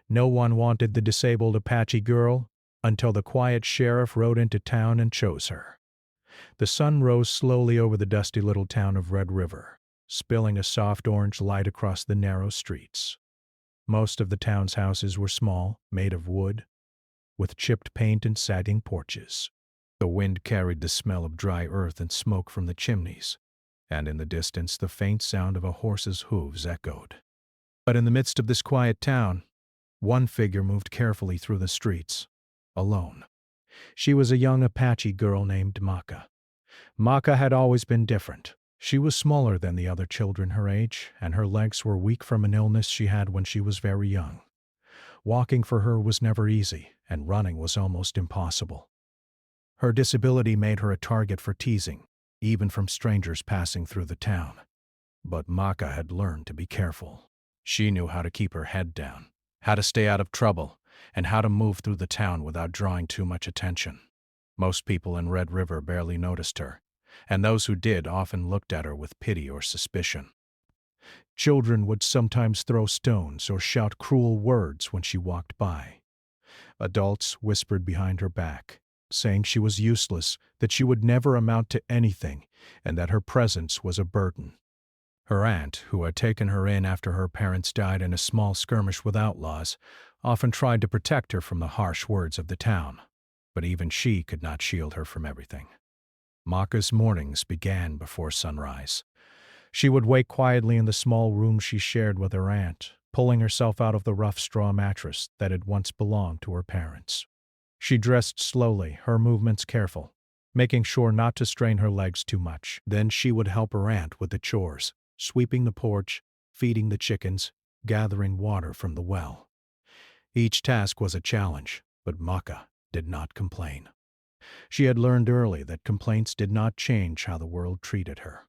No one wanted the disabled Apache girl until the quiet sheriff rode into town and chose her. The sun rose slowly over the dusty little town of Red River, spilling a soft orange light across the narrow streets. Most of the town's houses were small, made of wood, with chipped paint and sagging porches. The wind carried the smell of dry earth and smoke from the chimneys, and in the distance the faint sound of a horse's hooves echoed. But in the midst of this quiet town, one figure moved carefully through the streets, alone. She was a young Apache girl named Maka. Maka had always been different. She was smaller than the other children her age, and her legs were weak from an illness she had when she was very young. Walking for her was never easy, and running was almost impossible. Her disability made her a target for teasing, even from strangers passing through the town. But Maka had learned to be careful. She knew how to keep her head down, how to stay out of trouble, and how to move through the town without drawing too much attention. Most people in Red River barely noticed her, and those who did often looked at her with pity or suspicion. Children would sometimes throw stones or shout cruel words when she walked by. Adults whispered behind her back, saying she was useless, that she would never amount to anything, and that her presence was a burden. Her aunt, who had taken her in after her parents died in a small skirmish with outlaws, often tried to protect her from the harsh words of the town, but even she could not shield her from everything. Maka's mornings began before sunrise. She would wake quietly in the small room she shared with her aunt, pulling herself out of the rough straw mattress that had once belonged to her parents. She dressed slowly, her movements careful, making sure not to strain her legs too much. Then she would help her aunt with the chores, sweeping the porch, feeding the chickens, gathering water from the well. Each task was a challenge, but Maka did not complain. She had learned early that complaints did not change how the world treated her.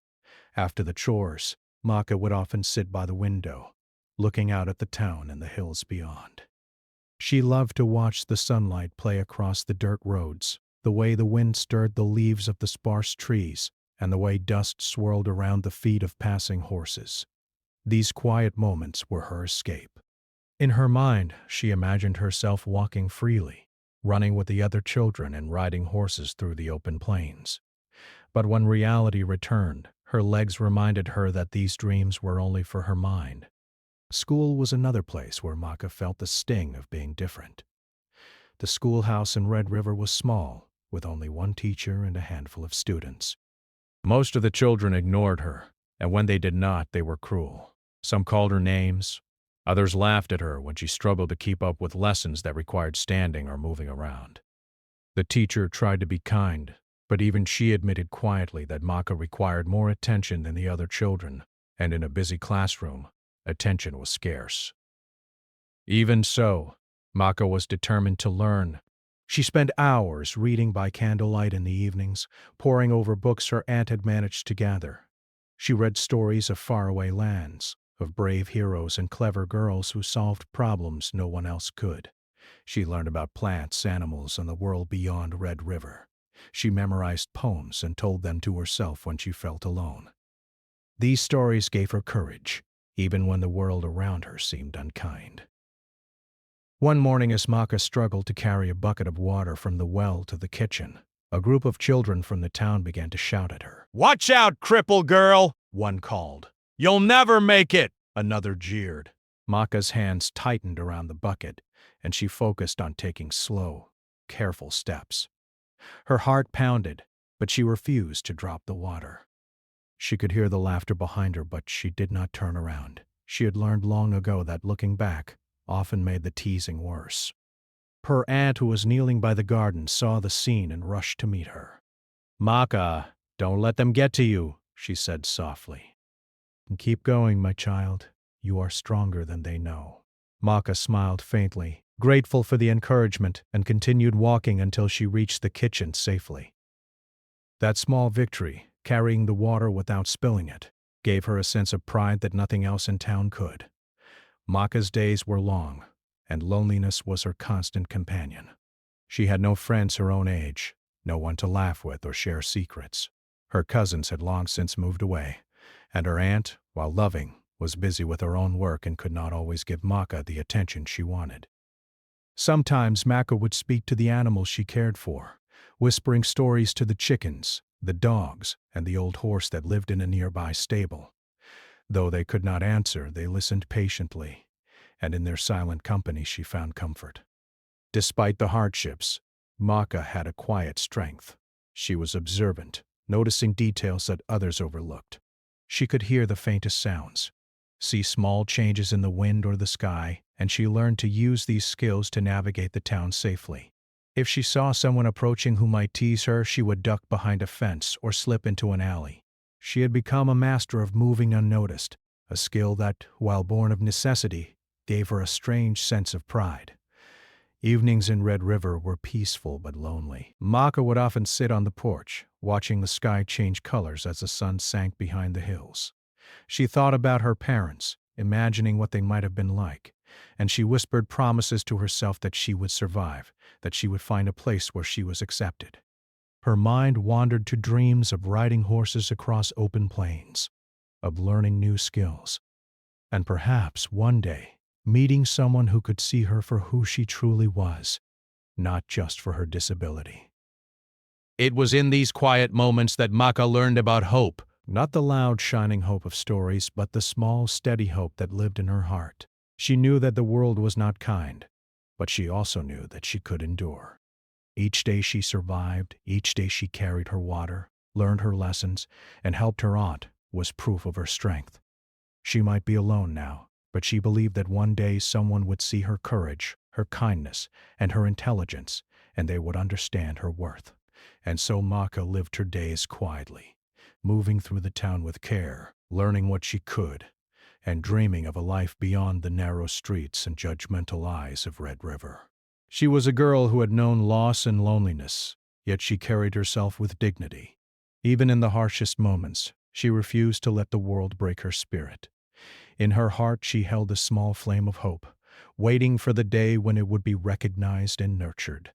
After the chores, Maka would often sit by the window, looking out at the town and the hills beyond. She loved to watch the sunlight play across the dirt roads, the way the wind stirred the leaves of the sparse trees, and the way dust swirled around the feet of passing horses. These quiet moments were her escape. In her mind, she imagined herself walking freely, running with the other children and riding horses through the open plains. But when reality returned, her legs reminded her that these dreams were only for her mind. School was another place where Maka felt the sting of being different. The schoolhouse in Red River was small, with only one teacher and a handful of students. Most of the children ignored her, and when they did not, they were cruel. Some called her names. Others laughed at her when she struggled to keep up with lessons that required standing or moving around. The teacher tried to be kind, but even she admitted quietly that Maka required more attention than the other children, and in a busy classroom, attention was scarce. Even so, Maka was determined to learn. She spent hours reading by candlelight in the evenings, poring over books her aunt had managed to gather. She read stories of faraway lands, of brave heroes and clever girls who solved problems no one else could. She learned about plants, animals, and the world beyond Red River. She memorized poems and told them to herself when she felt alone. These stories gave her courage, even when the world around her seemed unkind. One morning, as Maka struggled to carry a bucket of water from the well to the kitchen, a group of children from the town began to shout at her. "Watch out, cripple girl!" one called. "You'll never make it!" another jeered. Maka's hands tightened around the bucket, and she focused on taking slow, careful steps. Her heart pounded, but she refused to drop the water. She could hear the laughter behind her, but she did not turn around. She had learned long ago that looking back often made the teasing worse. Her aunt, who was kneeling by the garden, saw the scene and rushed to meet her. "Maka, don't let them get to you," she said softly. "Keep going, my child. You are stronger than they know." Maka smiled faintly, grateful for the encouragement, and continued walking until she reached the kitchen safely. That small victory, carrying the water without spilling it, gave her a sense of pride that nothing else in town could. Maka's days were long, and loneliness was her constant companion. She had no friends her own age, no one to laugh with or share secrets. Her cousins had long since moved away, and her aunt, while loving, was busy with her own work and could not always give Maka the attention she wanted. Sometimes Maka would speak to the animals she cared for, whispering stories to the chickens, the dogs, and the old horse that lived in a nearby stable. Though they could not answer, they listened patiently, and in their silent company she found comfort. Despite the hardships, Maka had a quiet strength. She was observant, noticing details that others overlooked. She could hear the faintest sounds, see small changes in the wind or the sky, and she learned to use these skills to navigate the town safely. If she saw someone approaching who might tease her, she would duck behind a fence or slip into an alley. She had become a master of moving unnoticed, a skill that, while born of necessity, gave her a strange sense of pride. Evenings in Red River were peaceful but lonely. Maka would often sit on the porch, watching the sky change colors as the sun sank behind the hills. She thought about her parents, imagining what they might have been like, and she whispered promises to herself that she would survive, that she would find a place where she was accepted. Her mind wandered to dreams of riding horses across open plains, of learning new skills, and perhaps one day meeting someone who could see her for who she truly was, not just for her disability. It was in these quiet moments that Maka learned about hope, not the loud, shining hope of stories, but the small, steady hope that lived in her heart. She knew that the world was not kind, but she also knew that she could endure. Each day she survived, each day she carried her water, learned her lessons, and helped her aunt was proof of her strength. She might be alone now, but she believed that one day someone would see her courage, her kindness, and her intelligence, and they would understand her worth. And so Maka lived her days quietly, moving through the town with care, learning what she could, and dreaming of a life beyond the narrow streets and judgmental eyes of Red River. She was a girl who had known loss and loneliness, yet she carried herself with dignity. Even in the harshest moments, she refused to let the world break her spirit. In her heart she held a small flame of hope, waiting for the day when it would be recognized and nurtured.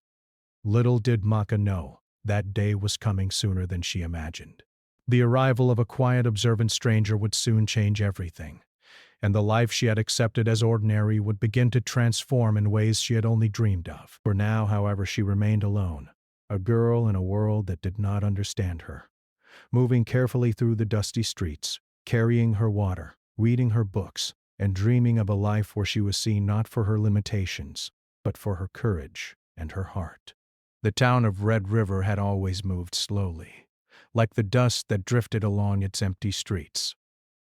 Little did Maka know, that day was coming sooner than she imagined. The arrival of a quiet, observant stranger would soon change everything, and the life she had accepted as ordinary would begin to transform in ways she had only dreamed of. For now, however, she remained alone, a girl in a world that did not understand her, moving carefully through the dusty streets, carrying her water, reading her books, and dreaming of a life where she was seen not for her limitations, but for her courage and her heart. The town of Red River had always moved slowly, like the dust that drifted along its empty streets.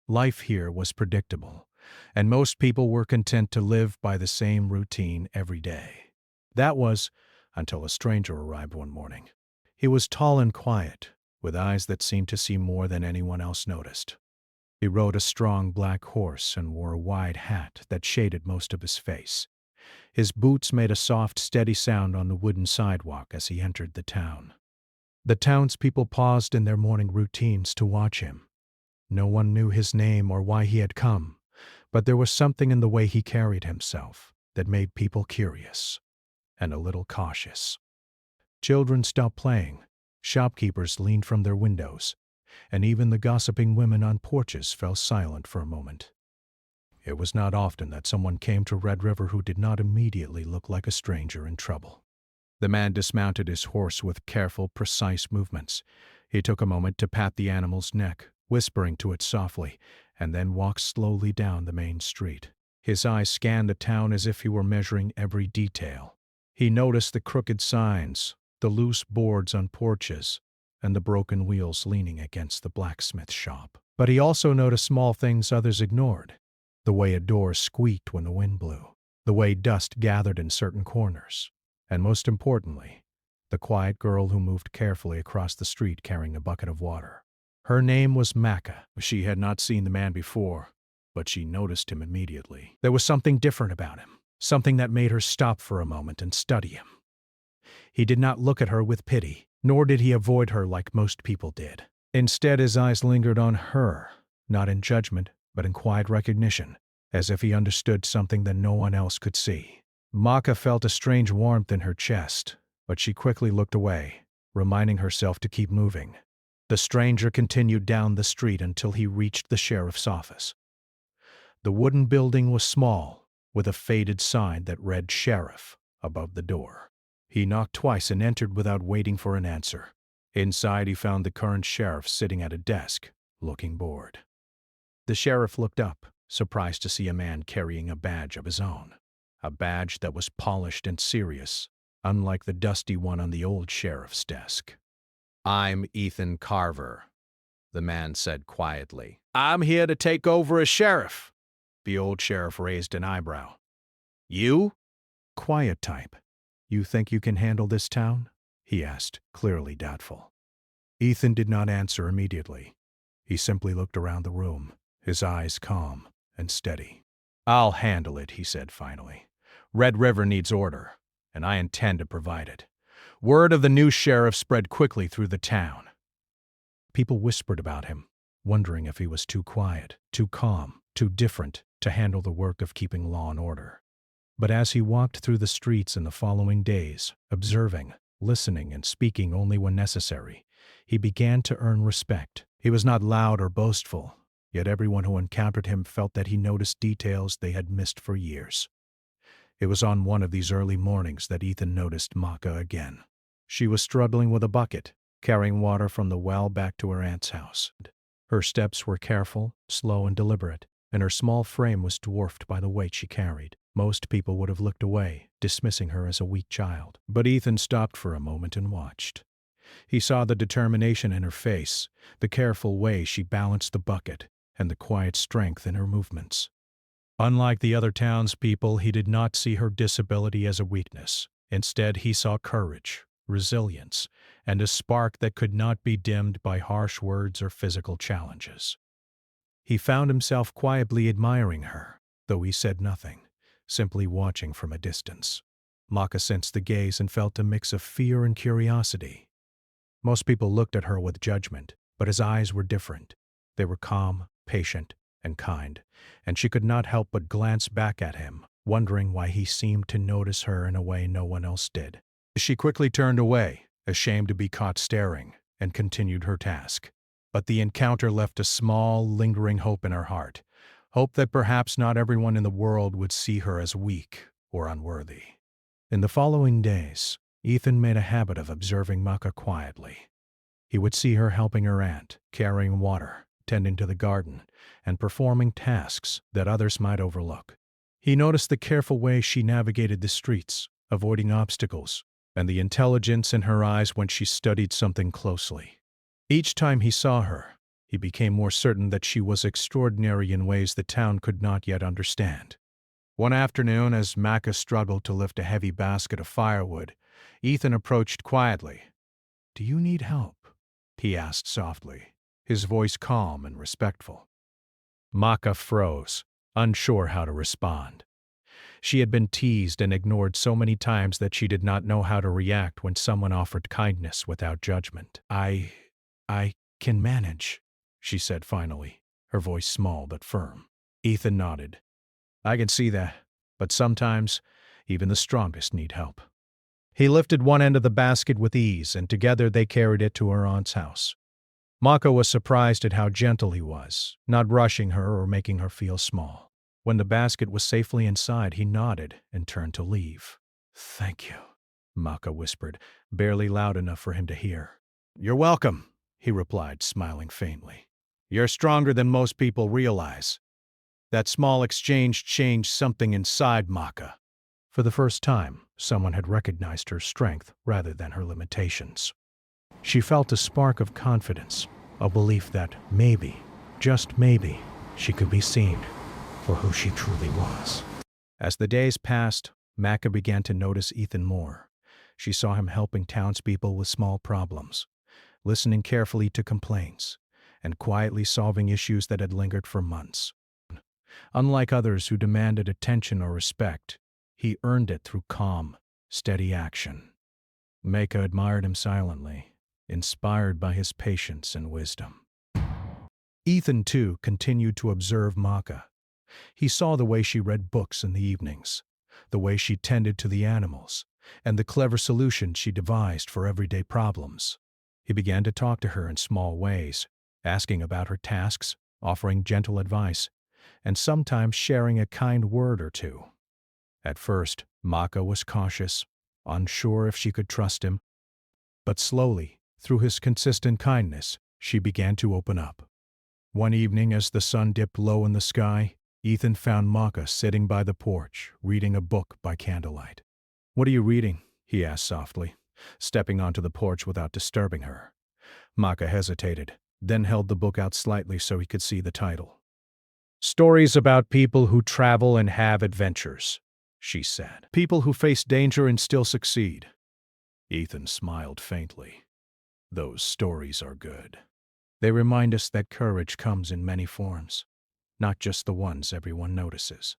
Life here was predictable, and most people were content to live by the same routine every day. That was until a stranger arrived one morning. He was tall and quiet, with eyes that seemed to see more than anyone else noticed. He rode a strong black horse and wore a wide hat that shaded most of his face. His boots made a soft, steady sound on the wooden sidewalk as he entered the town. The townspeople paused in their morning routines to watch him. No one knew his name or why he had come, but there was something in the way he carried himself that made people curious and a little cautious. Children stopped playing, shopkeepers leaned from their windows, and even the gossiping women on porches fell silent for a moment. It was not often that someone came to Red River who did not immediately look like a stranger in trouble. The man dismounted his horse with careful, precise movements. He took a moment to pat the animal's neck, whispering to it softly, and then walked slowly down the main street. His eyes scanned the town as if he were measuring every detail. He noticed the crooked signs, the loose boards on porches, and the broken wheels leaning against the blacksmith shop. But he also noticed small things others ignored. The way a door squeaked when the wind blew, the way dust gathered in certain corners, and most importantly, the quiet girl who moved carefully across the street carrying a bucket of water. Her name was Maka. She had not seen the man before, but she noticed him immediately. There was something different about him, something that made her stop for a moment and study him. He did not look at her with pity, nor did he avoid her like most people did. Instead, his eyes lingered on her, not in judgment, but in quiet recognition, as if he understood something that no one else could see. Maka felt a strange warmth in her chest, but she quickly looked away, reminding herself to keep moving. The stranger continued down the street until he reached the sheriff's office. The wooden building was small, with a faded sign that read Sheriff above the door. He knocked twice and entered without waiting for an answer. Inside, he found the current sheriff sitting at a desk, looking bored. The sheriff looked up, surprised to see a man carrying a badge of his own. A badge that was polished and serious, unlike the dusty one on the old sheriff's desk. "I'm Ethan Carver," the man said quietly. "I'm here to take over as sheriff." The old sheriff raised an eyebrow. "You?" "Quiet type. You think you can handle this town?" he asked, clearly doubtful. Ethan did not answer immediately. He simply looked around the room, his eyes calm and steady. "I'll handle it," he said finally. "Red River needs order, and I intend to provide it." Word of the new sheriff spread quickly through the town. People whispered about him, wondering if he was too quiet, too calm, too different to handle the work of keeping law and order. But as he walked through the streets in the following days, observing, listening, and speaking only when necessary, he began to earn respect. He was not loud or boastful, yet everyone who encountered him felt that he noticed details they had missed for years. It was on one of these early mornings that Ethan noticed Maka again. She was struggling with a bucket, carrying water from the well back to her aunt's house. Her steps were careful, slow, and deliberate, and her small frame was dwarfed by the weight she carried. Most people would have looked away, dismissing her as a weak child. But Ethan stopped for a moment and watched. He saw the determination in her face, the careful way she balanced the bucket, and the quiet strength in her movements. Unlike the other townspeople, he did not see her disability as a weakness. Instead, he saw courage, resilience, and a spark that could not be dimmed by harsh words or physical challenges. He found himself quietly admiring her, though he said nothing, simply watching from a distance. Maka sensed the gaze and felt a mix of fear and curiosity. Most people looked at her with judgment, but his eyes were different. They were calm, patient, and kind, and she could not help but glance back at him, wondering why he seemed to notice her in a way no one else did. She quickly turned away, ashamed to be caught staring, and continued her task. But the encounter left a small, lingering hope in her heart, hope that perhaps not everyone in the world would see her as weak or unworthy. In the following days, Ethan made a habit of observing Maka quietly. He would see her helping her aunt, carrying water, tending to the garden, and performing tasks that others might overlook. He noticed the careful way she navigated the streets, avoiding obstacles, and the intelligence in her eyes when she studied something closely. Each time he saw her, he became more certain that she was extraordinary in ways the town could not yet understand. One afternoon, as Maka struggled to lift a heavy basket of firewood, Ethan approached quietly. "Do you need help?" he asked softly, his voice calm and respectful. Maka froze, unsure how to respond. She had been teased and ignored so many times that she did not know how to react when someone offered kindness without judgment. I can manage," she said finally, her voice small but firm. Ethan nodded. "I can see that, but sometimes even the strongest need help." He lifted one end of the basket with ease, and together they carried it to her aunt's house. Maka was surprised at how gentle he was, not rushing her or making her feel small. When the basket was safely inside, he nodded and turned to leave. "Thank you," Maka whispered, barely loud enough for him to hear. "You're welcome," he replied, smiling faintly. "You're stronger than most people realize." That small exchange changed something inside Maka. For the first time, someone had recognized her strength rather than her limitations. She felt a spark of confidence, a belief that maybe, just maybe, she could be seen for who she truly was. As the days passed, Maka began to notice Ethan more. She saw him helping townspeople with small problems, listening carefully to complaints, and quietly solving issues that had lingered for months. Unlike others who demanded attention or respect, he earned it through calm, steady action. Maka admired him silently, inspired by his patience and wisdom. Ethan, too, continued to observe Maka. He saw the way she read books in the evenings, the way she tended to the animals, and the clever solutions she devised for everyday problems. He began to talk to her in small ways, asking about her tasks, offering gentle advice, and sometimes sharing a kind word or two. At first, Maka was cautious, unsure if she could trust him, but slowly, through his consistent kindness, she began to open up. One evening, as the sun dipped low in the sky, Ethan found Maka sitting by the porch, reading a book by candlelight. "What are you reading?" he asked softly, stepping onto the porch without disturbing her. Maka hesitated, then held the book out slightly so he could see the title. "Stories about people who travel and have adventures," she said. "People who face danger and still succeed." Ethan smiled faintly. "Those stories are good. They remind us that courage comes in many forms, not just the ones everyone notices."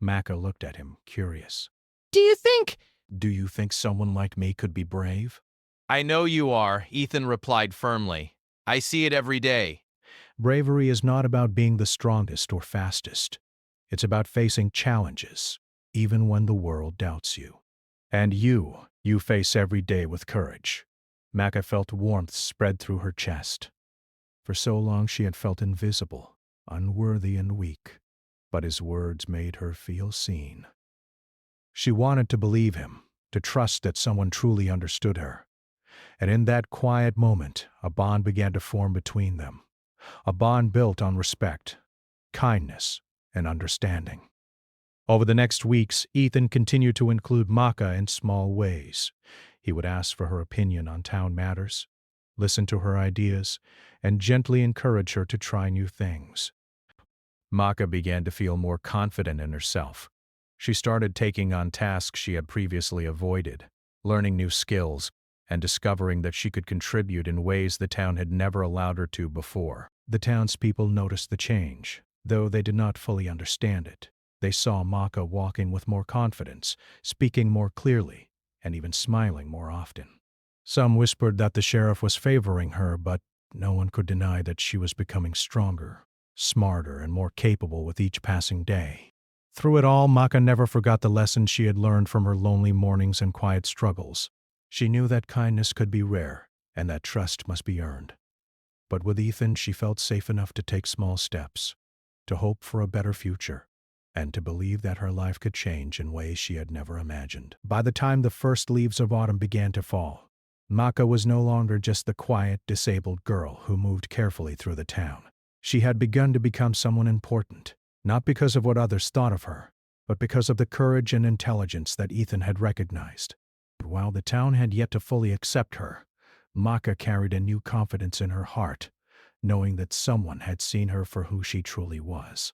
Maka looked at him, curious. Do you think "Do you think someone like me could be brave?" I know you are, Ethan replied firmly. I see it every day. Bravery is not about being the strongest or fastest. It's about facing challenges, even when the world doubts you. And you face every day with courage. Maka felt warmth spread through her chest. For so long she had felt invisible, unworthy and weak, but his words made her feel seen. She wanted to believe him, to trust that someone truly understood her. And in that quiet moment, a bond began to form between them. A bond built on respect, kindness, and understanding. Over the next weeks, Ethan continued to include Maka in small ways. He would ask for her opinion on town matters, listen to her ideas, and gently encourage her to try new things. Maka began to feel more confident in herself. She started taking on tasks she had previously avoided, learning new skills, and discovering that she could contribute in ways the town had never allowed her to before. The townspeople noticed the change, though they did not fully understand it. They saw Maka walking with more confidence, speaking more clearly, and even smiling more often. Some whispered that the sheriff was favoring her, but no one could deny that she was becoming stronger, smarter, and more capable with each passing day. Through it all, Maka never forgot the lessons she had learned from her lonely mornings and quiet struggles. She knew that kindness could be rare, and that trust must be earned. But with Ethan, she felt safe enough to take small steps, to hope for a better future, and to believe that her life could change in ways she had never imagined. By the time the first leaves of autumn began to fall, Maka was no longer just the quiet, disabled girl who moved carefully through the town. She had begun to become someone important, not because of what others thought of her, but because of the courage and intelligence that Ethan had recognized. While the town had yet to fully accept her, Maka carried a new confidence in her heart, knowing that someone had seen her for who she truly was.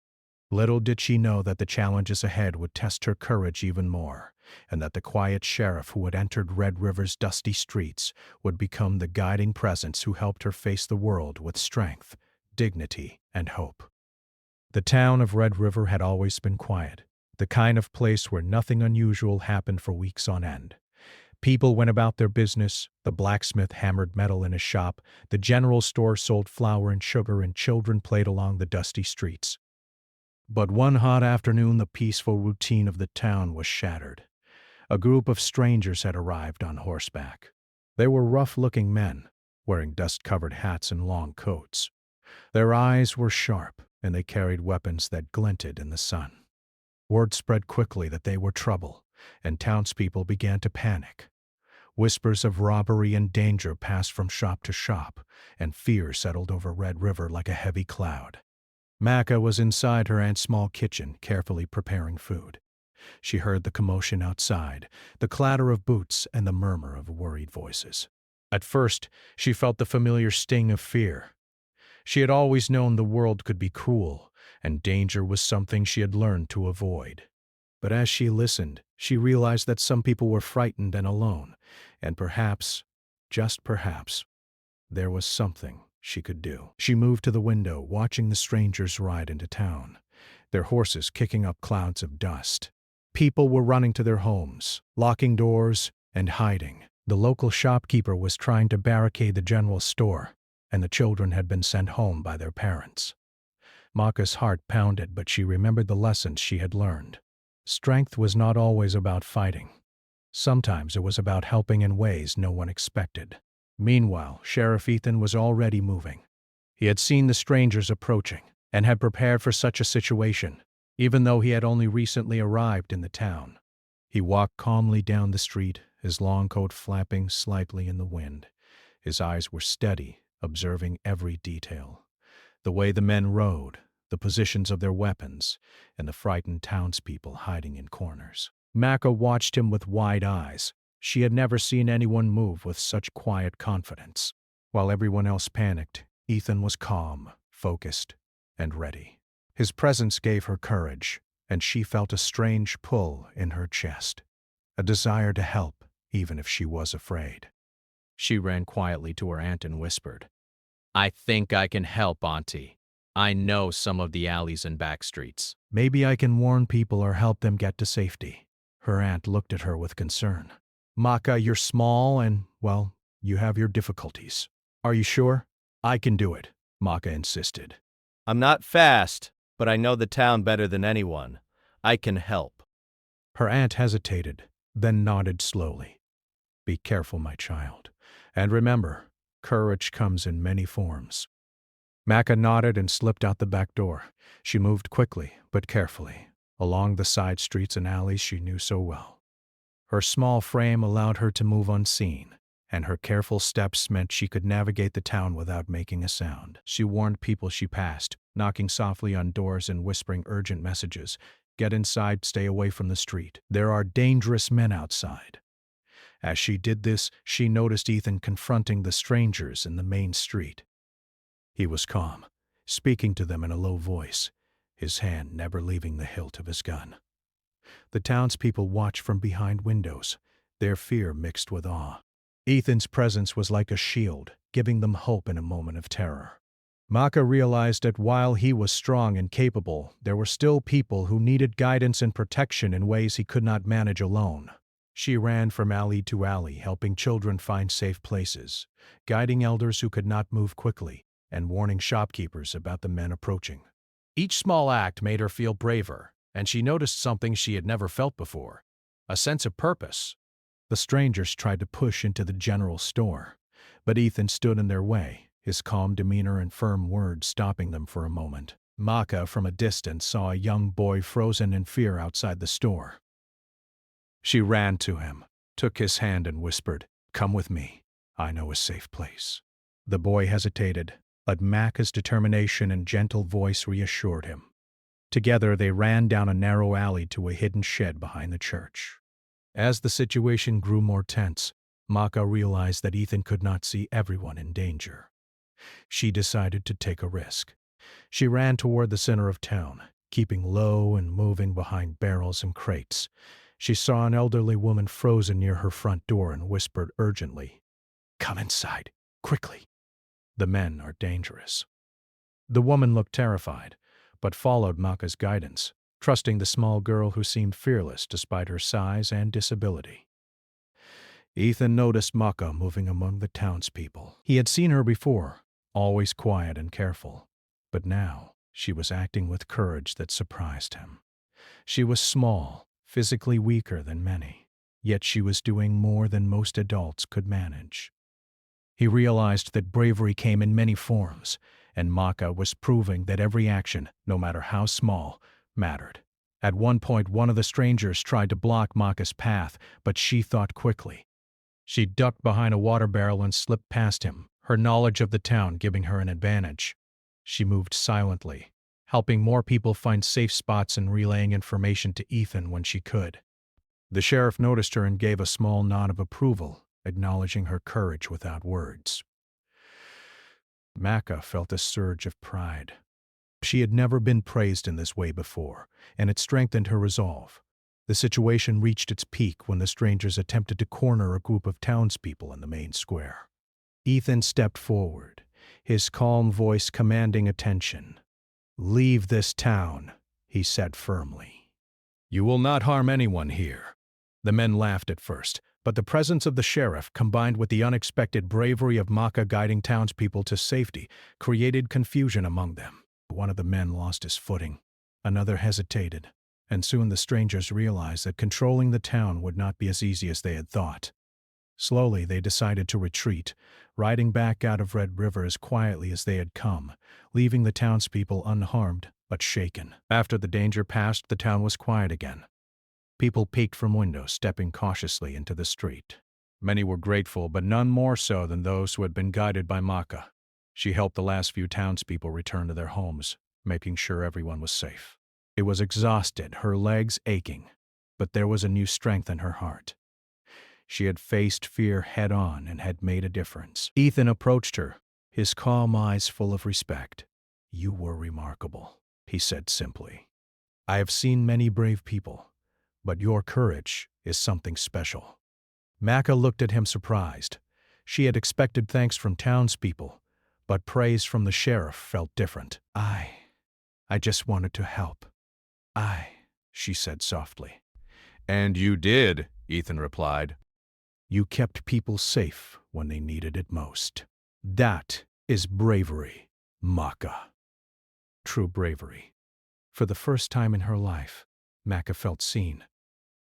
Little did she know that the challenges ahead would test her courage even more, and that the quiet sheriff who had entered Red River's dusty streets would become the guiding presence who helped her face the world with strength, dignity, and hope. The town of Red River had always been quiet, the kind of place where nothing unusual happened for weeks on end. People went about their business, the blacksmith hammered metal in his shop, the general store sold flour and sugar, and children played along the dusty streets. But one hot afternoon, the peaceful routine of the town was shattered. A group of strangers had arrived on horseback. They were rough-looking men, wearing dust-covered hats and long coats. Their eyes were sharp, and they carried weapons that glinted in the sun. Word spread quickly that they were trouble, and townspeople began to panic. Whispers of robbery and danger passed from shop to shop, and fear settled over Red River like a heavy cloud. Maka was inside her aunt's small kitchen, carefully preparing food. She heard the commotion outside, the clatter of boots and the murmur of worried voices. At first, she felt the familiar sting of fear. She had always known the world could be cruel, and danger was something she had learned to avoid. But as she listened, she realized that some people were frightened and alone, and perhaps, just perhaps, there was something she could do. She moved to the window, watching the strangers ride into town, their horses kicking up clouds of dust. People were running to their homes, locking doors, and hiding. The local shopkeeper was trying to barricade the general store, and the children had been sent home by their parents. Maka's heart pounded, but she remembered the lessons she had learned. Strength was not always about fighting. Sometimes it was about helping in ways no one expected. Meanwhile, Sheriff Ethan was already moving. He had seen the strangers approaching, and had prepared for such a situation, even though he had only recently arrived in the town. He walked calmly down the street, his long coat flapping slightly in the wind. His eyes were steady, observing every detail. The way the men rode, the positions of their weapons, and the frightened townspeople hiding in corners. Maka watched him with wide eyes. She had never seen anyone move with such quiet confidence. While everyone else panicked, Ethan was calm, focused, and ready. His presence gave her courage, and she felt a strange pull in her chest, a desire to help, even if she was afraid. She ran quietly to her aunt and whispered, "I think I can help, Auntie. I know some of the alleys and back streets. Maybe I can warn people or help them get to safety." Her aunt looked at her with concern. "Maka, you're small and, well, you have your difficulties. Are you sure?" "I can do it," Maka insisted. "I'm not fast, but I know the town better than anyone. I can help." Her aunt hesitated, then nodded slowly. "Be careful, my child. And remember, courage comes in many forms." Maka nodded and slipped out the back door. She moved quickly, but carefully, along the side streets and alleys she knew so well. Her small frame allowed her to move unseen, and her careful steps meant she could navigate the town without making a sound. She warned people she passed, knocking softly on doors and whispering urgent messages. "Get inside, stay away from the street. There are dangerous men outside." As she did this, she noticed Ethan confronting the strangers in the main street. He was calm, speaking to them in a low voice, his hand never leaving the hilt of his gun. The townspeople watched from behind windows, their fear mixed with awe. Ethan's presence was like a shield, giving them hope in a moment of terror. Maka realized that while he was strong and capable, there were still people who needed guidance and protection in ways he could not manage alone. She ran from alley to alley, helping children find safe places, guiding elders who could not move quickly, and warning shopkeepers about the men approaching. Each small act made her feel braver, and she noticed something she had never felt before, a sense of purpose. The strangers tried to push into the general store, but Ethan stood in their way, his calm demeanor and firm words stopping them for a moment. Maka, from a distance, saw a young boy frozen in fear outside the store. She ran to him, took his hand and whispered, "Come with me. I know a safe place." The boy hesitated, but Maka's determination and gentle voice reassured him. Together they ran down a narrow alley to a hidden shed behind the church. As the situation grew more tense, Maka realized that Ethan could not see everyone in danger. She decided to take a risk. She ran toward the center of town, keeping low and moving behind barrels and crates. She saw an elderly woman frozen near her front door and whispered urgently, "Come inside, quickly. The men are dangerous." The woman looked terrified, but followed Maka's guidance, trusting the small girl who seemed fearless despite her size and disability. Ethan noticed Maka moving among the townspeople. He had seen her before, always quiet and careful, but now she was acting with courage that surprised him. She was small, physically weaker than many, yet she was doing more than most adults could manage. He realized that bravery came in many forms, and Maka was proving that every action, no matter how small, mattered. At one point, one of the strangers tried to block Maka's path, but she thought quickly. She ducked behind a water barrel and slipped past him, her knowledge of the town giving her an advantage. She moved silently, helping more people find safe spots and relaying information to Ethan when she could. The sheriff noticed her and gave a small nod of approval, acknowledging her courage without words. Maka felt a surge of pride. She had never been praised in this way before, and it strengthened her resolve. The situation reached its peak when the strangers attempted to corner a group of townspeople in the main square. Ethan stepped forward, his calm voice commanding attention. "Leave this town," he said firmly. "You will not harm anyone here." The men laughed at first, but the presence of the sheriff, combined with the unexpected bravery of Maka guiding townspeople to safety, created confusion among them. One of the men lost his footing. Another hesitated, and soon the strangers realized that controlling the town would not be as easy as they had thought. Slowly, they decided to retreat, riding back out of Red River as quietly as they had come, leaving the townspeople unharmed but shaken. After the danger passed, the town was quiet again. People peeked from windows, stepping cautiously into the street. Many were grateful, but none more so than those who had been guided by Maka. She helped the last few townspeople return to their homes, making sure everyone was safe. It was exhausted, her legs aching, but there was a new strength in her heart. She had faced fear head-on and had made a difference. Ethan approached her, his calm eyes full of respect. "You were remarkable," he said simply. "I have seen many brave people, but your courage is something special." Maka looked at him surprised. She had expected thanks from townspeople, but praise from the sheriff felt different. I just wanted to help. She said softly. "And you did," Ethan replied. "You kept people safe when they needed it most. That is bravery, Maka. True bravery." For the first time in her life, Maka felt seen,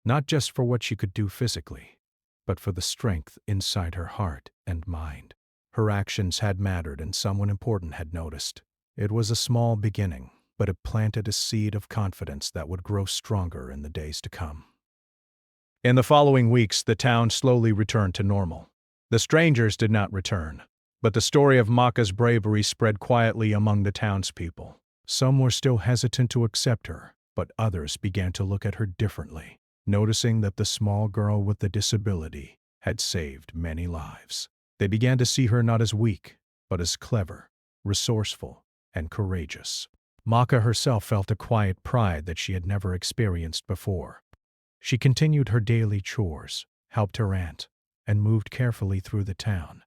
not just for what she could do physically, but for the strength inside her heart and mind. Her actions had mattered and someone important had noticed. It was a small beginning, but it planted a seed of confidence that would grow stronger in the days to come. In the following weeks, the town slowly returned to normal. The strangers did not return, but the story of Maka's bravery spread quietly among the townspeople. Some were still hesitant to accept her, but others began to look at her differently, noticing that the small girl with the disability had saved many lives. They began to see her not as weak, but as clever, resourceful, and courageous. Maka herself felt a quiet pride that she had never experienced before. She continued her daily chores, helped her aunt, and moved carefully through the town,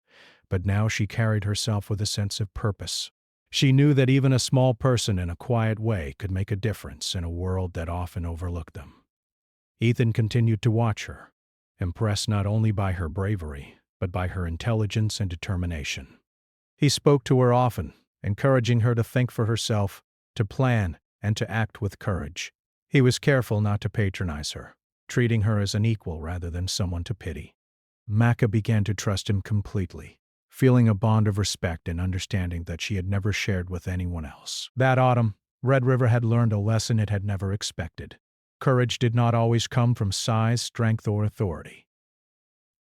but now she carried herself with a sense of purpose. She knew that even a small person in a quiet way could make a difference in a world that often overlooked them. Ethan continued to watch her, impressed not only by her bravery, but by her intelligence and determination. He spoke to her often, encouraging her to think for herself, to plan, and to act with courage. He was careful not to patronize her, treating her as an equal rather than someone to pity. Maka began to trust him completely, feeling a bond of respect and understanding that she had never shared with anyone else. That autumn, Red River had learned a lesson it had never expected. Courage did not always come from size, strength, or authority.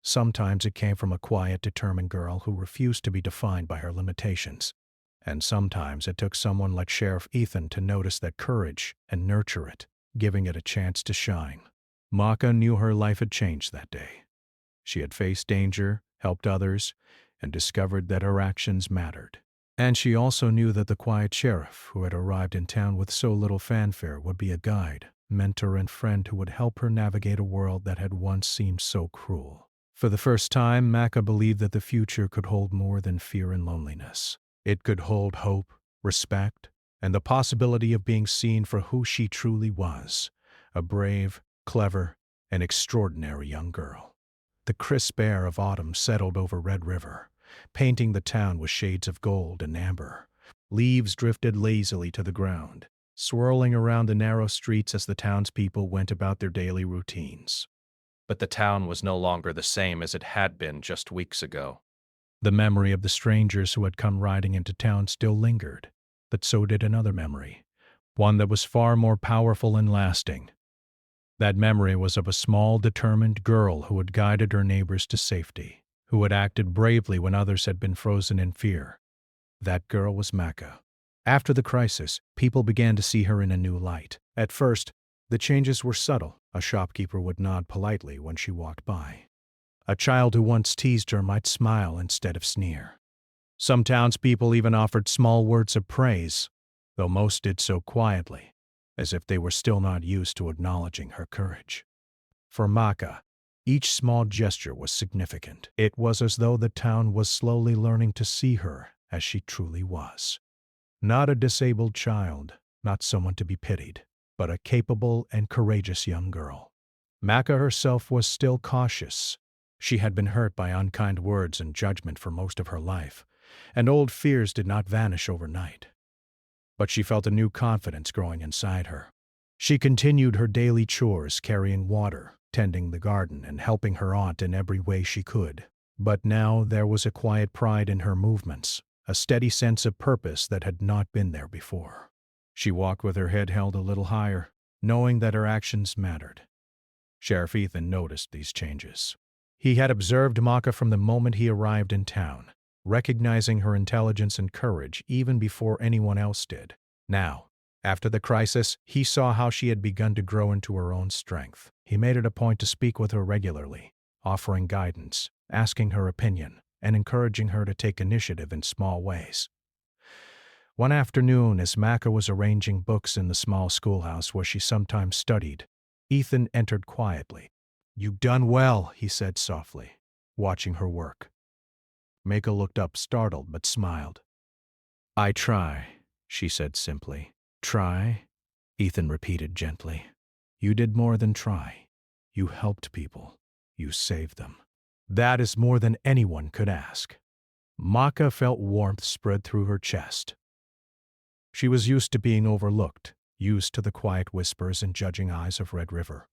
Sometimes it came from a quiet, determined girl who refused to be defined by her limitations. And sometimes it took someone like Sheriff Ethan to notice that courage and nurture it, giving it a chance to shine. Maka knew her life had changed that day. She had faced danger, helped others, and discovered that her actions mattered. And she also knew that the quiet sheriff who had arrived in town with so little fanfare would be a guide, mentor, and friend who would help her navigate a world that had once seemed so cruel. For the first time, Maka believed that the future could hold more than fear and loneliness. It could hold hope, respect, and the possibility of being seen for who she truly was, a brave, clever, and extraordinary young girl. The crisp air of autumn settled over Red River, painting the town with shades of gold and amber. Leaves drifted lazily to the ground, swirling around the narrow streets as the townspeople went about their daily routines. But the town was no longer the same as it had been just weeks ago. The memory of the strangers who had come riding into town still lingered, but so did another memory, one that was far more powerful and lasting. That memory was of a small, determined girl who had guided her neighbors to safety, who had acted bravely when others had been frozen in fear. That girl was Maka. After the crisis, people began to see her in a new light. At first, the changes were subtle. A shopkeeper would nod politely when she walked by. A child who once teased her might smile instead of sneer. Some townspeople even offered small words of praise, though most did so quietly, as if they were still not used to acknowledging her courage. For Maka, each small gesture was significant. It was as though the town was slowly learning to see her as she truly was. Not a disabled child, not someone to be pitied, but a capable and courageous young girl. Maka herself was still cautious. She had been hurt by unkind words and judgment for most of her life, and old fears did not vanish overnight. But she felt a new confidence growing inside her. She continued her daily chores, carrying water, tending the garden, and helping her aunt in every way she could. But now there was a quiet pride in her movements, a steady sense of purpose that had not been there before. She walked with her head held a little higher, knowing that her actions mattered. Sheriff Ethan noticed these changes. He had observed Maka from the moment he arrived in town, recognizing her intelligence and courage even before anyone else did. Now, after the crisis, he saw how she had begun to grow into her own strength. He made it a point to speak with her regularly, offering guidance, asking her opinion, and encouraging her to take initiative in small ways. One afternoon, as Maka was arranging books in the small schoolhouse where she sometimes studied, Ethan entered quietly. "You've done well," he said softly, watching her work. Maka looked up, startled, but smiled. "I try," she said simply. "Try?" Ethan repeated gently. "You did more than try. You helped people. You saved them. That is more than anyone could ask." Maka felt warmth spread through her chest. She was used to being overlooked, used to the quiet whispers and judging eyes of Red River.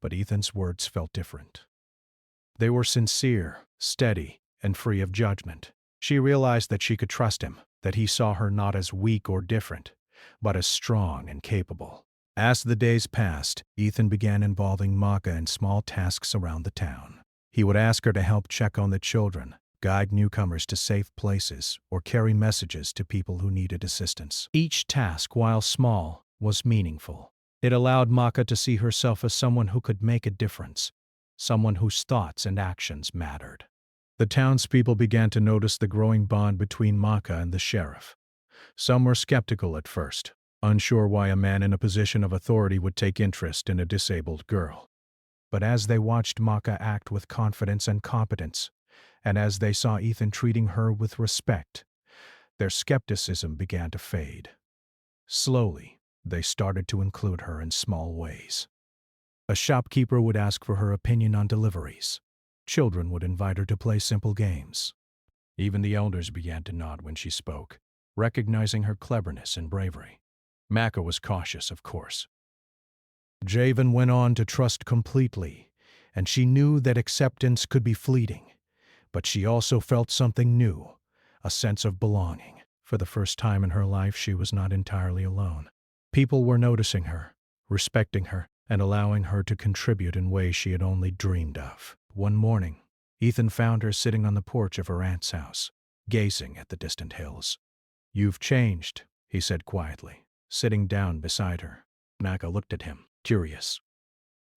But Ethan's words felt different. They were sincere, steady, and free of judgment. She realized that she could trust him, that he saw her not as weak or different, but as strong and capable. As the days passed, Ethan began involving Maka in small tasks around the town. He would ask her to help check on the children, guide newcomers to safe places, or carry messages to people who needed assistance. Each task, while small, was meaningful. It allowed Maka to see herself as someone who could make a difference, someone whose thoughts and actions mattered. The townspeople began to notice the growing bond between Maka and the sheriff. Some were skeptical at first, unsure why a man in a position of authority would take interest in a disabled girl. But as they watched Maka act with confidence and competence, and as they saw Ethan treating her with respect, their skepticism began to fade. Slowly, they started to include her in small ways. A shopkeeper would ask for her opinion on deliveries. Children would invite her to play simple games. Even the elders began to nod when she spoke, recognizing her cleverness and bravery. Maka was cautious, of course. Javen went on to trust completely, and she knew that acceptance could be fleeting. But she also felt something new, a sense of belonging. For the first time in her life, she was not entirely alone. People were noticing her, respecting her, and allowing her to contribute in ways she had only dreamed of. One morning, Ethan found her sitting on the porch of her aunt's house, gazing at the distant hills. "You've changed," he said quietly, sitting down beside her. Maka looked at him, curious.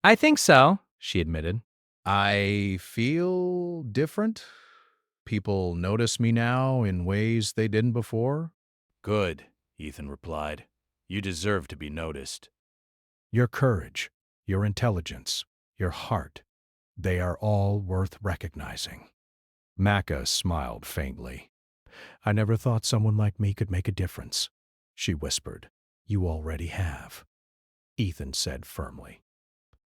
"I think so," she admitted. "I feel different. People notice me now in ways they didn't before." "Good," Ethan replied. "You deserve to be noticed." "Your courage, your intelligence, your heart, they are all worth recognizing." Maka smiled faintly. "I never thought someone like me could make a difference," she whispered. "You already have," Ethan said firmly.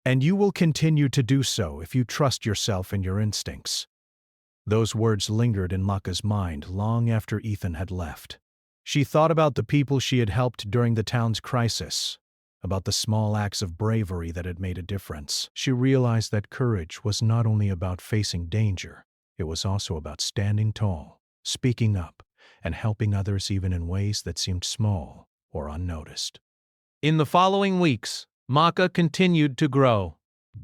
"And you will continue to do so if you trust yourself and your instincts." Those words lingered in Maka's mind long after Ethan had left. She thought about the people she had helped during the town's crisis, about the small acts of bravery that had made a difference. She realized that courage was not only about facing danger, it was also about standing tall, speaking up, and helping others even in ways that seemed small or unnoticed. In the following weeks, Maka continued to grow.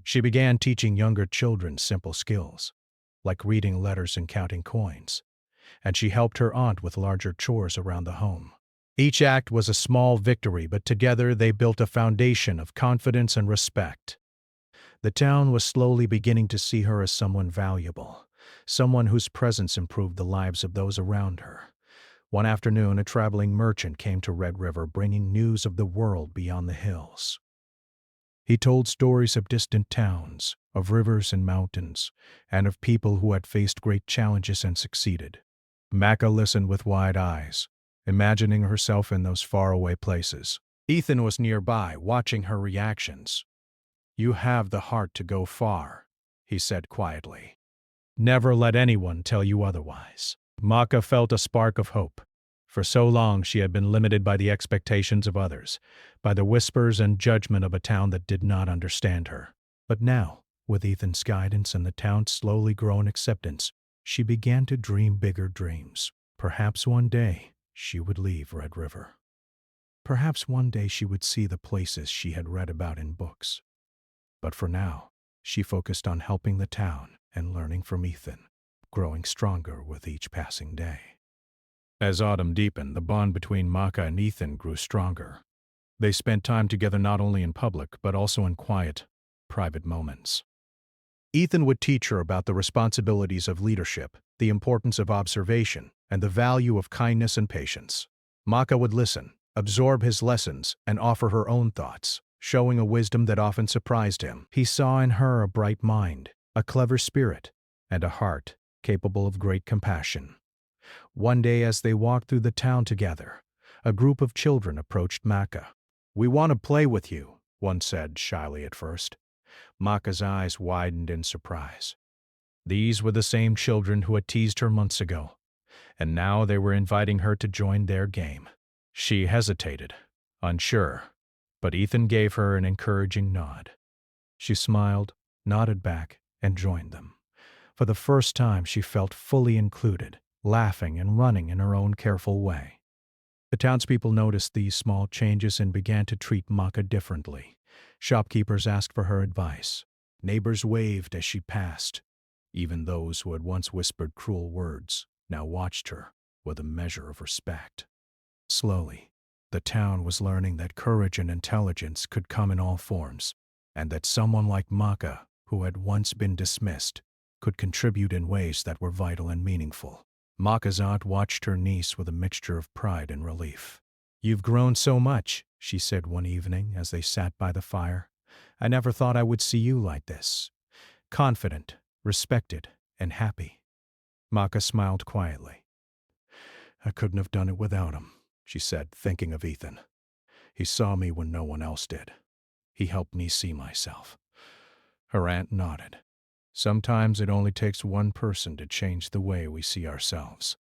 She began teaching younger children simple skills, like reading letters and counting coins, and she helped her aunt with larger chores around the home. Each act was a small victory, but together they built a foundation of confidence and respect. The town was slowly beginning to see her as someone valuable, someone whose presence improved the lives of those around her. One afternoon, a traveling merchant came to Red River bringing news of the world beyond the hills. He told stories of distant towns, of rivers and mountains, and of people who had faced great challenges and succeeded. Maka listened with wide eyes, imagining herself in those faraway places. Ethan was nearby, watching her reactions. "You have the heart to go far," he said quietly. "Never let anyone tell you otherwise." Maka felt a spark of hope. For so long she had been limited by the expectations of others, by the whispers and judgment of a town that did not understand her. But now, with Ethan's guidance and the town's slowly growing acceptance, she began to dream bigger dreams. Perhaps one day she would leave Red River. Perhaps one day she would see the places she had read about in books. But for now, she focused on helping the town and learning from Ethan, growing stronger with each passing day. As autumn deepened, the bond between Maka and Ethan grew stronger. They spent time together not only in public, but also in quiet, private moments. Ethan would teach her about the responsibilities of leadership, the importance of observation, and the value of kindness and patience. Maka would listen, absorb his lessons, and offer her own thoughts, showing a wisdom that often surprised him. He saw in her a bright mind, a clever spirit, and a heart capable of great compassion. One day as they walked through the town together, a group of children approached Maka. "We want to play with you," one said shyly at first. Maka's eyes widened in surprise. These were the same children who had teased her months ago, and now they were inviting her to join their game. She hesitated, unsure, but Ethan gave her an encouraging nod. She smiled, nodded back, and joined them. For the first time she felt fully included, laughing and running in her own careful way. The townspeople noticed these small changes and began to treat Maka differently. Shopkeepers asked for her advice. Neighbors waved as she passed. Even those who had once whispered cruel words now watched her with a measure of respect. Slowly, the town was learning that courage and intelligence could come in all forms, and that someone like Maka, who had once been dismissed, could contribute in ways that were vital and meaningful. Maka's aunt watched her niece with a mixture of pride and relief. "You've grown so much," she said one evening as they sat by the fire. "I never thought I would see you like this. Confident, respected, and happy." Maka smiled quietly. "I couldn't have done it without him," she said, thinking of Ethan. "He saw me when no one else did. He helped me see myself." Her aunt nodded. "Sometimes it only takes one person to change the way we see ourselves."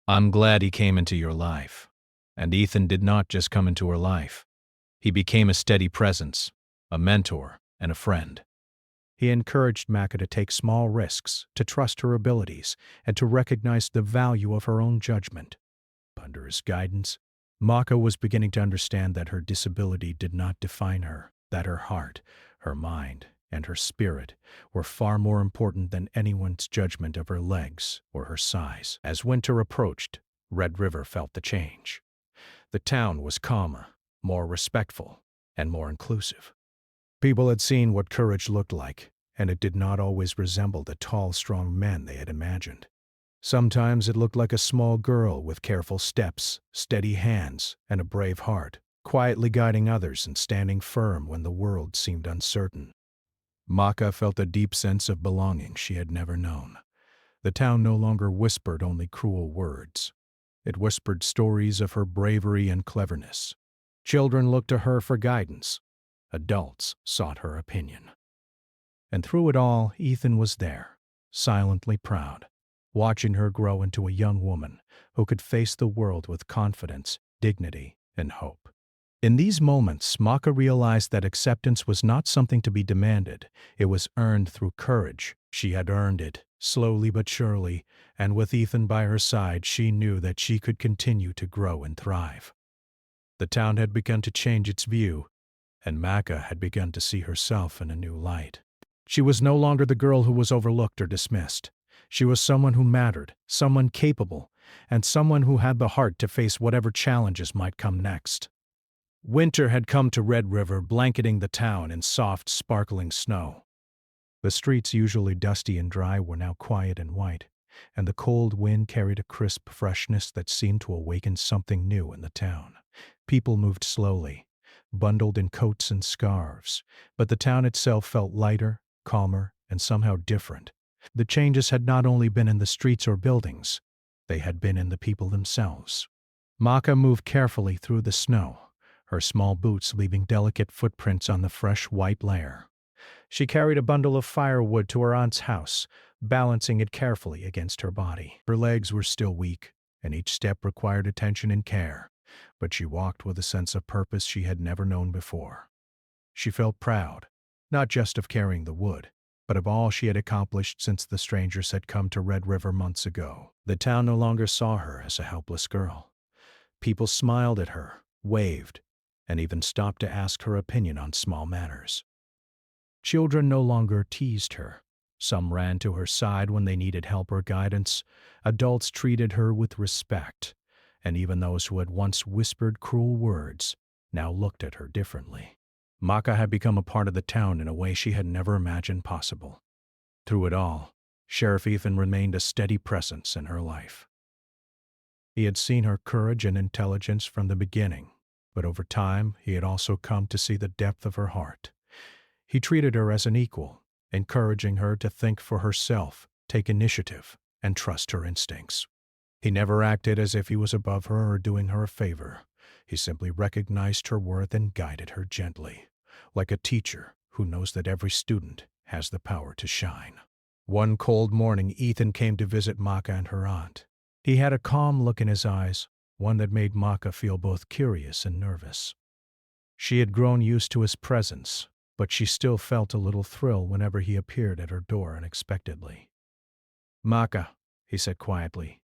"I'm glad he came into your life." And Ethan did not just come into her life. He became a steady presence, a mentor, and a friend. He encouraged Maka to take small risks, to trust her abilities, and to recognize the value of her own judgment. Under his guidance, Maka was beginning to understand that her disability did not define her, that her heart, her mind, and her spirit were far more important than anyone's judgment of her legs or her size. As winter approached, Red River felt the change. The town was calmer, more respectful, and more inclusive. People had seen what courage looked like, and it did not always resemble the tall, strong men they had imagined. Sometimes it looked like a small girl with careful steps, steady hands, and a brave heart, quietly guiding others and standing firm when the world seemed uncertain. Maka felt a deep sense of belonging she had never known. The town no longer whispered only cruel words. It whispered stories of her bravery and cleverness. Children looked to her for guidance. Adults sought her opinion. And through it all, Ethan was there, silently proud, watching her grow into a young woman who could face the world with confidence, dignity, and hope. In these moments, Maka realized that acceptance was not something to be demanded. It was earned through courage. She had earned it, slowly but surely, and with Ethan by her side, she knew that she could continue to grow and thrive. The town had begun to change its view, and Maka had begun to see herself in a new light. She was no longer the girl who was overlooked or dismissed. She was someone who mattered, someone capable, and someone who had the heart to face whatever challenges might come next. Winter had come to Red River, blanketing the town in soft, sparkling snow. The streets, usually dusty and dry, were now quiet and white, and the cold wind carried a crisp freshness that seemed to awaken something new in the town. People moved slowly, bundled in coats and scarves, but the town itself felt lighter, calmer, and somehow different. The changes had not only been in the streets or buildings, they had been in the people themselves. Maka moved carefully through the snow, her small boots leaving delicate footprints on the fresh white layer. She carried a bundle of firewood to her aunt's house, balancing it carefully against her body. Her legs were still weak, and each step required attention and care, but she walked with a sense of purpose she had never known before. She felt proud, not just of carrying the wood, but of all she had accomplished since the strangers had come to Red River months ago. The town no longer saw her as a helpless girl. People smiled at her, waved, and even stopped to ask her opinion on small matters. Children no longer teased her. Some ran to her side when they needed help or guidance. Adults treated her with respect, and even those who had once whispered cruel words now looked at her differently. Maka had become a part of the town in a way she had never imagined possible. Through it all, Sheriff Ethan remained a steady presence in her life. He had seen her courage and intelligence from the beginning, but over time he had also come to see the depth of her heart. He treated her as an equal, encouraging her to think for herself, take initiative, and trust her instincts. He never acted as if he was above her or doing her a favor. He simply recognized her worth and guided her gently, like a teacher who knows that every student has the power to shine. One cold morning, Ethan came to visit Maka and her aunt. He had a calm look in his eyes, one that made Maka feel both curious and nervous. She had grown used to his presence, but she still felt a little thrill whenever he appeared at her door unexpectedly. "Maka," he said quietly,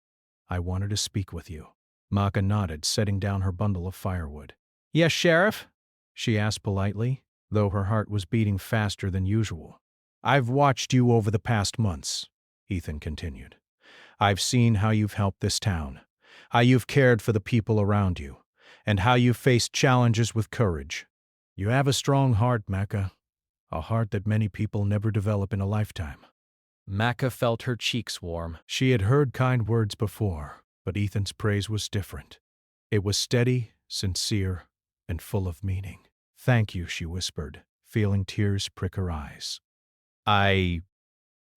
"I wanted to speak with you." Maka nodded, setting down her bundle of firewood. "Yes, Sheriff?" she asked politely, though her heart was beating faster than usual. "I've watched you over the past months," Ethan continued. "I've seen how you've helped this town, how you've cared for the people around you, and how you've faced challenges with courage. You have a strong heart, Maka, a heart that many people never develop in a lifetime." Maka felt her cheeks warm. She had heard kind words before, but Ethan's praise was different. It was steady, sincere, and full of meaning. "Thank you," she whispered, feeling tears prick her eyes. I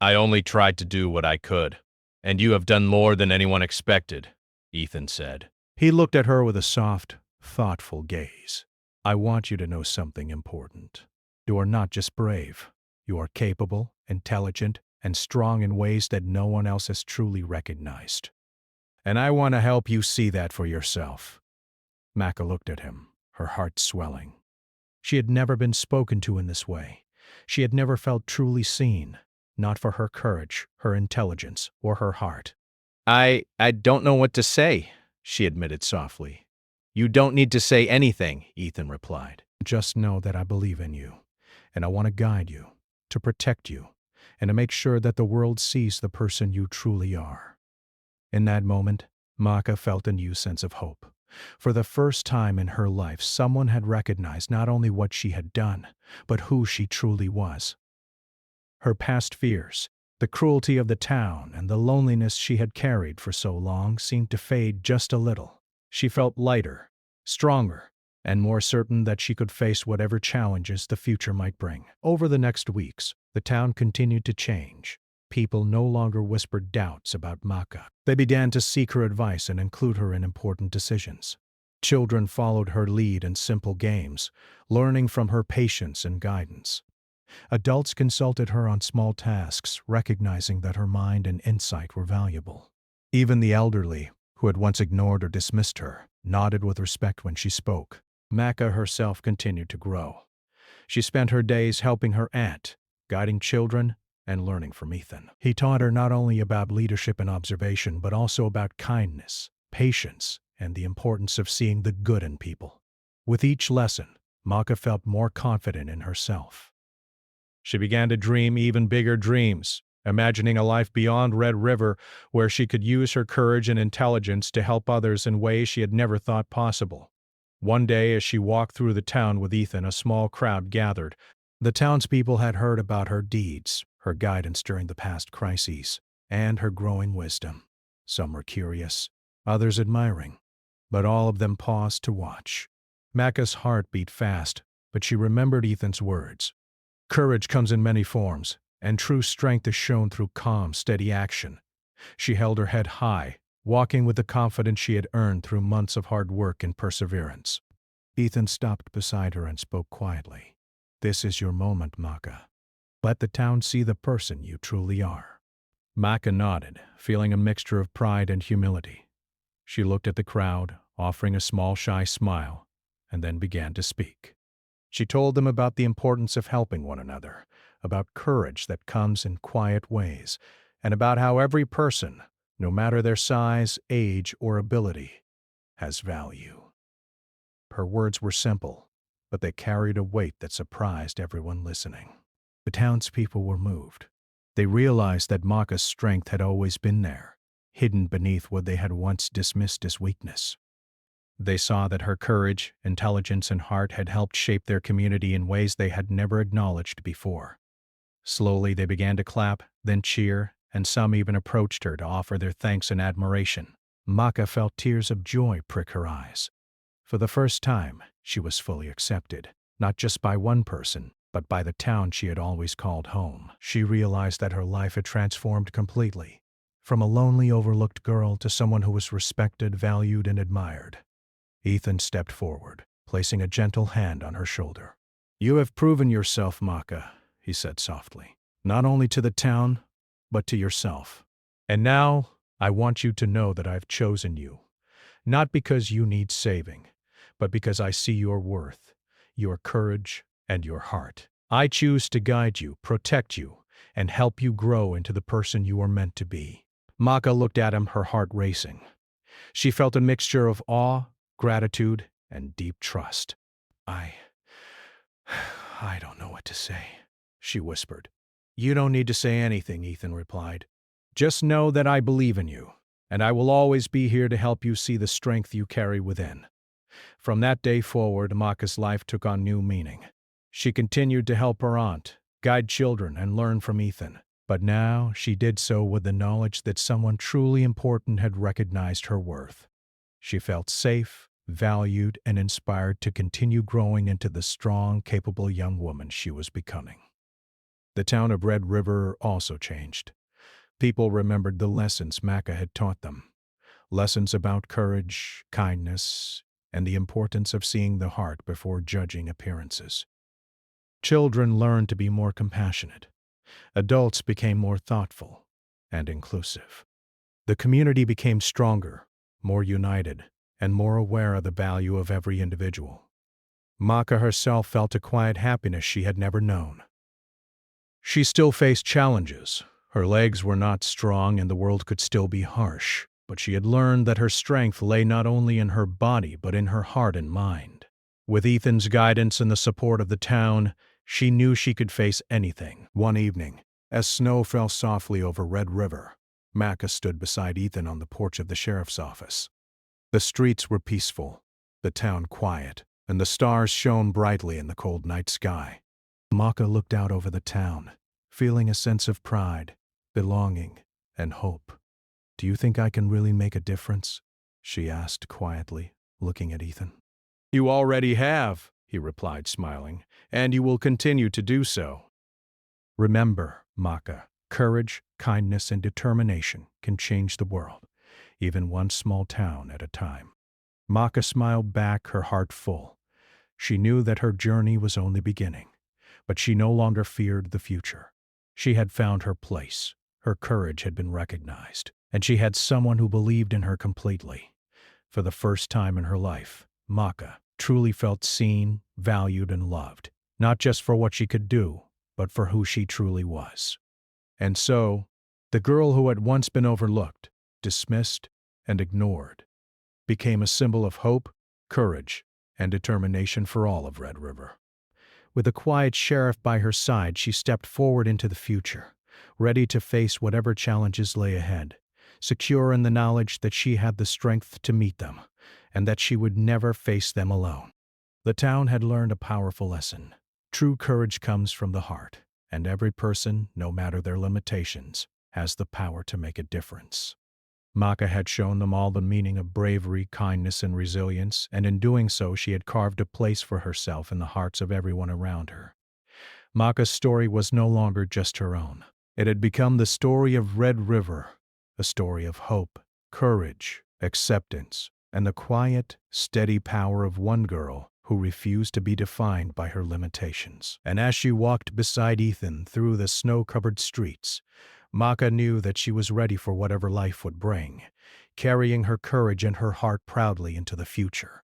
only tried to do what I could, and you have done more than anyone expected," Ethan said. He looked at her with a soft, thoughtful gaze. "I want you to know something important. You are not just brave. You are capable, intelligent, and strong in ways that no one else has truly recognized. And I want to help you see that for yourself." Maka looked at him, her heart swelling. She had never been spoken to in this way. She had never felt truly seen, not for her courage, her intelligence, or her heart. I don't know what to say," she admitted softly. "You don't need to say anything," Ethan replied. "Just know that I believe in you, and I want to guide you, to protect you, and to make sure that the world sees the person you truly are." In that moment, Maka felt a new sense of hope. For the first time in her life, someone had recognized not only what she had done, but who she truly was. Her past fears, the cruelty of the town, and the loneliness she had carried for so long seemed to fade just a little. She felt lighter, stronger, and more certain that she could face whatever challenges the future might bring. Over the next weeks, the town continued to change. People no longer whispered doubts about Maka. They began to seek her advice and include her in important decisions. Children followed her lead in simple games, learning from her patience and guidance. Adults consulted her on small tasks, recognizing that her mind and insight were valuable. Even the elderly, who had once ignored or dismissed her, nodded with respect when she spoke. Maka herself continued to grow. She spent her days helping her aunt, guiding children, and learning from Ethan. He taught her not only about leadership and observation, but also about kindness, patience, and the importance of seeing the good in people. With each lesson, Maka felt more confident in herself. She began to dream even bigger dreams, imagining a life beyond Red River where she could use her courage and intelligence to help others in ways she had never thought possible. One day, as she walked through the town with Ethan, a small crowd gathered. The townspeople had heard about her deeds, her guidance during the past crises, and her growing wisdom. Some were curious, others admiring, but all of them paused to watch. Maka's heart beat fast, but she remembered Ethan's words. Courage comes in many forms, and true strength is shown through calm, steady action. She held her head high, walking with the confidence she had earned through months of hard work and perseverance. Ethan stopped beside her and spoke quietly. "This is your moment, Maka. Let the town see the person you truly are." Maka nodded, feeling a mixture of pride and humility. She looked at the crowd, offering a small shy smile, and then began to speak. She told them about the importance of helping one another, about courage that comes in quiet ways, and about how every person, no matter their size, age, or ability, has value. Her words were simple, but they carried a weight that surprised everyone listening. The townspeople were moved. They realized that Maka's strength had always been there, hidden beneath what they had once dismissed as weakness. They saw that her courage, intelligence, and heart had helped shape their community in ways they had never acknowledged before. Slowly they began to clap, then cheer, and some even approached her to offer their thanks and admiration. Maka felt tears of joy prick her eyes. For the first time, she was fully accepted, not just by one person, but by the town she had always called home. She realized that her life had transformed completely, from a lonely, overlooked girl to someone who was respected, valued, and admired. Ethan stepped forward, placing a gentle hand on her shoulder. "You have proven yourself, Maka," he said softly, "not only to the town, but to yourself. And now, I want you to know that I've chosen you, not because you need saving, but because I see your worth, your courage, and your heart. I choose to guide you, protect you, and help you grow into the person you are meant to be." Maka looked at him, her heart racing. She felt a mixture of awe, gratitude, and deep trust. I don't know what to say," she whispered. "You don't need to say anything," Ethan replied. "Just know that I believe in you, and I will always be here to help you see the strength you carry within." From that day forward, Maka's life took on new meaning. She continued to help her aunt, guide children, and learn from Ethan. But now she did so with the knowledge that someone truly important had recognized her worth. She felt safe, valued, and inspired to continue growing into the strong, capable young woman she was becoming. The town of Red River also changed. People remembered the lessons Maka had taught them. Lessons about courage, kindness, and the importance of seeing the heart before judging appearances. Children learned to be more compassionate. Adults became more thoughtful and inclusive. The community became stronger, more united, and more aware of the value of every individual. Maka herself felt a quiet happiness she had never known. She still faced challenges. Her legs were not strong and the world could still be harsh, but she had learned that her strength lay not only in her body but in her heart and mind. With Ethan's guidance and the support of the town, she knew she could face anything. One evening, as snow fell softly over Red River, Maka stood beside Ethan on the porch of the sheriff's office. The streets were peaceful, the town quiet, and the stars shone brightly in the cold night sky. Maka looked out over the town, feeling a sense of pride, belonging, and hope. "Do you think I can really make a difference?" she asked quietly, looking at Ethan. "You already have," he replied, smiling, "and you will continue to do so." Remember, Maka, courage, kindness, and determination can change the world, even one small town at a time. Maka smiled back, her heart full. She knew that her journey was only beginning, but she no longer feared the future. She had found her place, her courage had been recognized, and she had someone who believed in her completely. For the first time in her life, Maka truly felt seen, valued, and loved, not just for what she could do, but for who she truly was. And so, the girl who had once been overlooked, dismissed, and ignored, became a symbol of hope, courage, and determination for all of Red River. With a quiet sheriff by her side, she stepped forward into the future, ready to face whatever challenges lay ahead, secure in the knowledge that she had the strength to meet them, and that she would never face them alone. The town had learned a powerful lesson. True courage comes from the heart, and every person, no matter their limitations, has the power to make a difference. Maka had shown them all the meaning of bravery, kindness, and resilience, and in doing so she had carved a place for herself in the hearts of everyone around her. Maka's story was no longer just her own. It had become the story of Red River, a story of hope, courage, acceptance, and the quiet, steady power of one girl who refused to be defined by her limitations. And as she walked beside Ethan through the snow-covered streets, Maka knew that she was ready for whatever life would bring, carrying her courage and her heart proudly into the future.